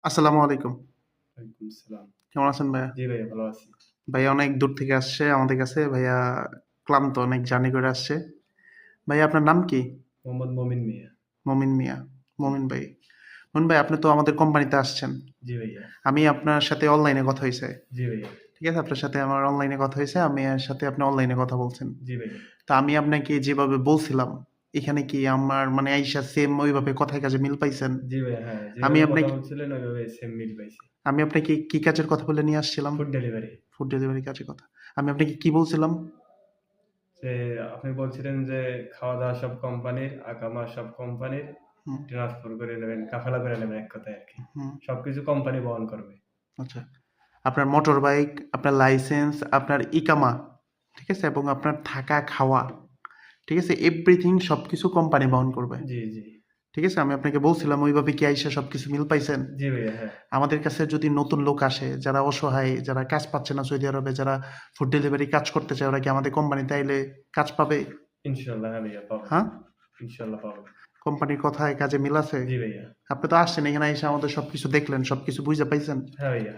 আসসালামু আলাইকুম। ওয়ালাইকুম আসসালাম। কেমন আছেন ভাইয়া? জি ভাইয়া ভালো আছি। ভাইয়া অনেক দূর থেকে আসছে আমাদের কাছে। ভাইয়া ক্লান্ত, অনেক জার্নি করে আসছে। ভাইয়া আপনার নাম কি? মোহাম্মদ মমিন মিয়া। মমিন মিয়া। জি, মমিন ভাই। মমিন ভাই, আপনি তো আমাদের কোম্পানিতে আসছেন। জি ভাইয়া, আমি আপনার সাথে অনলাইনে কথা হইছে। জি ভাইয়া, ঠিক আছে? আপনার সাথে আমার অনলাইনে কথা হইছে। আমি এর সাথে আপনি অনলাইনে কথা বলছেন। জি ভাইয়া, তো আমি আপনাকে যেভাবে বলছিলাম, এখানে কি আমার মানে আইসা সেম ওইভাবে কথায় কাজে মিল পাইছেন? জি ভাইয়া, হ্যাঁ, আমি যেভাবে কথা আপনাকে বলছিলেন ওইভাবে সেম মিল পাইছি। আমি আপনাকে কি কাজের কথা বলে নিয়ে আসছিলাম? Food delivery. ফুড ডেলিভারি কাজের কথা। আমি আপনাকে কি বলছিলাম? যে আপনি বলছিলেন যে খাওয়া-দাওয়া সব কোম্পানির, আকামা সব কোম্পানির, হুম, ট্রান্সফার করে নেবেন, কাফালা করে নেবেন এক কথায় আরকি। হুম। সবকিছু কোম্পানি বহন করবে। আচ্ছা। আপনার মোটর বাইক, আপনার লাইসেন্স, আপনার ইকামা, ঠিক আছে? এবং আপনার থাকা, খাওয়া, ঠিক আছে? এভরিথিং সবকিছু কোম্পানি বহন করবে। জি, জি, ঠিক আছে? আমি আপনাকে বলছিলাম ওইভাবে কি আইসা সবকিছু মিল পাইছেন? জি ভাইয়া, হ্যাঁ। আমাদের কাছে যদি নতুন লোক আসে, যারা অসহায়, যারা কাজ পাচ্ছে না সৌদি আরবে, যারা ফুড ডেলিভারি কাজ করতে চায়, ওরা কি আমাদের কোম্পানিতে আইলে কাজ পাবে? ইনশাআল্লাহ হ্যাঁ ভাইয়া পাবে। হ্যাঁ? ইনশাআল্লাহ পাবে। কোম্পানির কথায় কাজে মিল আছে? জি ভাইয়া, আপনি তো আসছেন এখানে এসে আমাদের সবকিছু দেখলেন, সবকিছু বুইঝা পাইছেন? হ্যাঁ ভাইয়া,